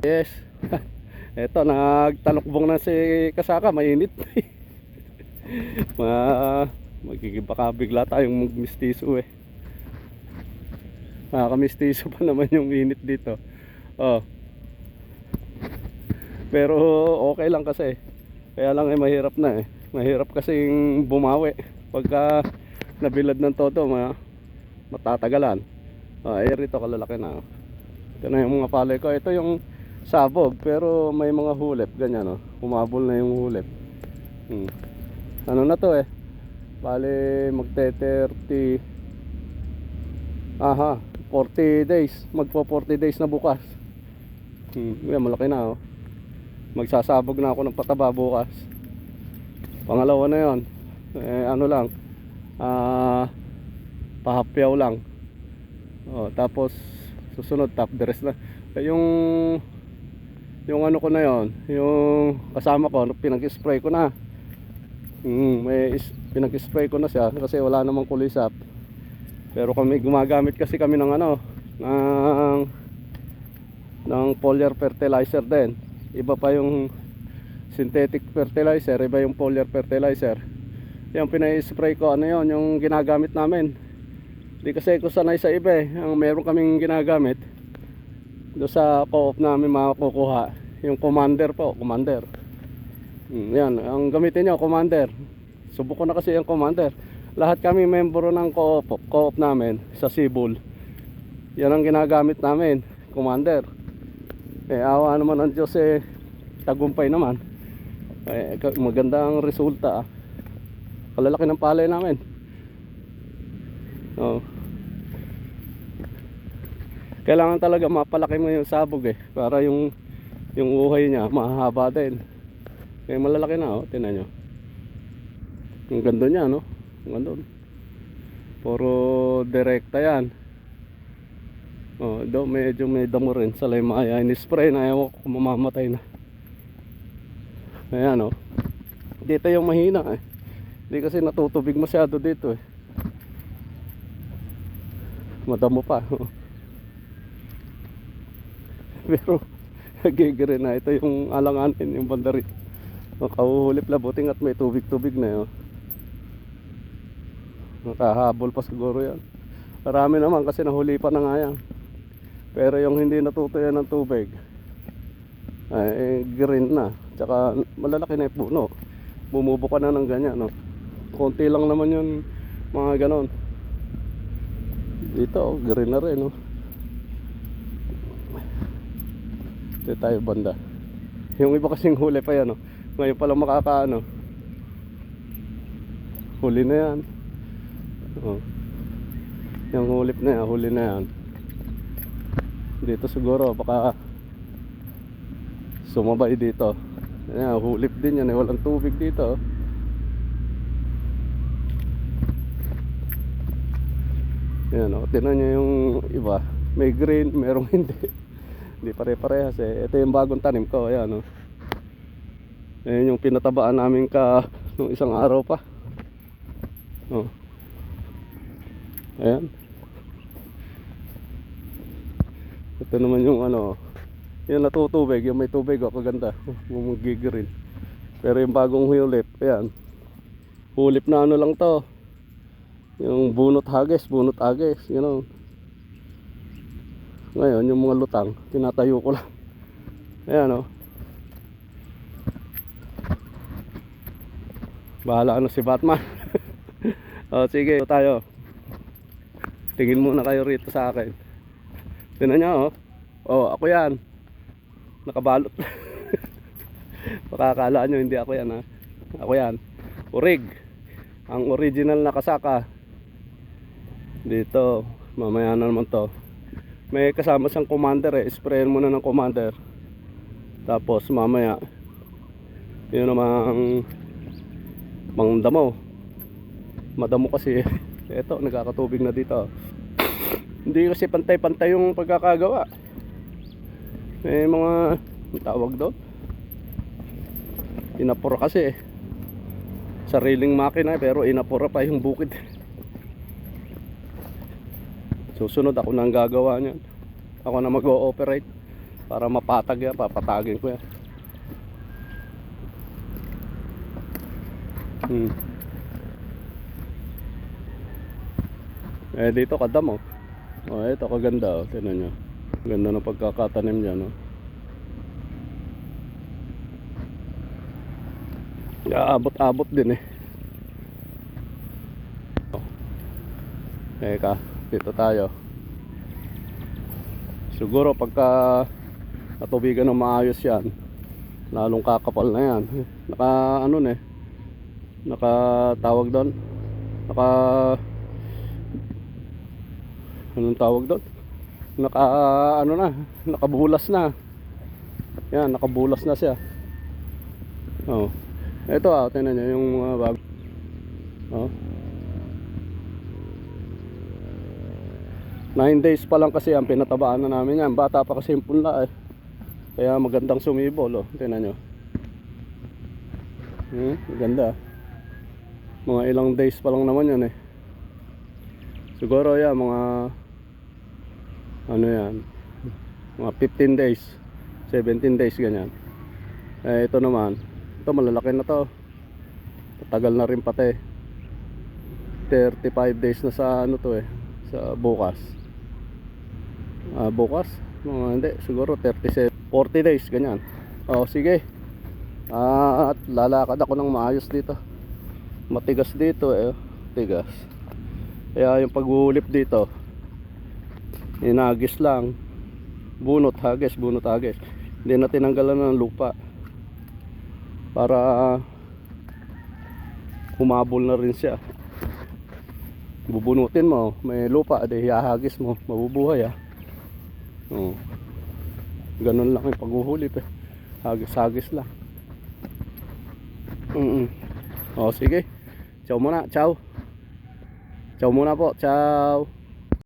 Yes. Eto, nagtalokbong na si Kasaka, mainit. Baka bigla tayong magmistiso eh. Nakakamistiso pa naman yung init dito. Oh. Pero okay lang kasi. Kaya lang mahirap na eh. Mahirap kasing bumawi pagka nabilad ng todo, matatagalan. Rito kalalaki na. Ito na yung mga palay ko. Ito yung sabog pero may mga hulip ganyan, humabol na yung hulip. Ano na to eh, bale magte 40 days, magpo 40 days na bukas. Yan, malaki na magsasabog na ako ng pataba bukas. Pangalawa na yon, ano lang, pahapyaw lang. Tapos susunod top dress na. Yung ano ko na yon, yung kasama ko, pinag-spray ko na. Pinag-spray ko na siya kasi wala namang kulisap. Pero kami gumagamit kasi kami ng ng foliar fertilizer din. Iba pa yung synthetic fertilizer, iba yung foliar fertilizer. Yung pinay-spray ko, yung ginagamit namin. Di kasi ko sanay sa iba eh. Ang meron kaming ginagamit doon sa co-op namin makukuha, yung Commander po, Commander. Yan, ang gamitin nyo, Commander. Subok ko na kasi yung Commander. Lahat kami membro ng co-op namin sa Sibol. Yan ang ginagamit namin, Commander. Awa naman ang Diyos tagumpay naman. Maganda ang resulta. Kalalaki ng palay namin. Kailangan talaga mapalaki mo yung sabog para yung uhay niya mahaba din. Kaya malalaki na tingnan nyo. Ang ganda niya Ang ganda. Puro direkta yan. Medyo may damo rin sa limaya. In-spray na, ewan ko mamamatay na. Ayan dito yung mahina hindi kasi natutubig masyado dito madamo pa. Pero nagigirin na. Ito yung alanganin, yung bandarit. Makahuhulip labuting at may tubig-tubig na nakahabol pa siguro yan. Marami naman kasi nahuli pa na nga yan. Pero yung hindi natutuyan ng tubig green na. Tsaka malalaki na yung puno. Bumubuka na ng ganyan konti lang naman yun, mga ganon. Dito green na rin Dito tayo banda. Yung iba kasing huli pa yan ngayon pa lang makakaano. Huli na yan. Yung hulip na yan, huli na yan. Dito siguro baka sumabay dito. Ayan, hulip din yan walang tubig dito. Ayan tingnan nyo yung iba. May green, merong hindi. Hindi pare-parehas Ito yung bagong tanim ko. Ayan Ayan yung pinatabaan namin nung isang araw pa. Ayan. Ito naman yung yung natutubig, yung may tubig kaganda. Magigirin. Pero yung bagong hulip, ayan. Hulip na lang to. Yung bunot hagis, Ngayon yung mga lutang tinatayo ko lang. Ayan bahala si Batman. Sige tayo. Tingin muna kayo rito sa akin. Tingnan nyo ako yan. Nakabalot. Makakala nyo hindi ako yan Ako yan, Urig. Ang original na Kasaka. Dito mamaya na naman to. May kasama siyang Commander sprayin muna ng Commander. Tapos mamaya yun namang mangdamo. Madamo kasi ito nagkakatubig na dito. Hindi kasi pantay-pantay yung pagkakagawa. May mga tawag doon, inapura kasi sariling makina pero inapura pa yung bukid. Susunod ako na ang gagawa niyan. Ako na mag-o-operate Para mapatag yan, papatagin ko yan. Eh dito kadam oh. Oh, ito kaganda oh, tingnan nyo. Ganda ng pagkakatanim niya no. Abot-abot din eh. Oh. Teka, dito tayo. Siguro pagka natubigan ng maayos yan, lalong kakapal na yan. Naka ano na eh, naka tawag doon, naka anong tawag doon, naka ano na, nakabulas na yan, nakabulas na siya. Oh, ito ah, tingnan nyo yung mga bago. Oh, 9 days pa lang kasi ang pinatabaan na namin yan. Bata pa kasi yung punla eh, kaya magandang sumibol oh. Tingnan nyo, maganda. Mga ilang days pa lang naman yan eh. Siguro yan mga ano yan, mga 15 days 17 days ganyan. Eh ito naman, ito malalaki na to, tagal na rin pati. 35 days na sa ano to eh, sa bukas. Bukas mga hindi, siguro 37 40 days ganyan. Oh sige, at lalakad ako ng maayos dito. Matigas dito eh, tigas. Kaya yung paghuhulip dito, inagis lang, bunot hagis, bunot hagis. Hindi na tinanggalan ng lupa para humabol na rin siya. Bubunutin mo, may lupa, adi hahagis mo, mabubuhay ah. Oh. Ganun lang yung paghuhulip eh, hagis-hagis lang. Oh sige, ciao muna, ciao. Ciao muna po, ciao.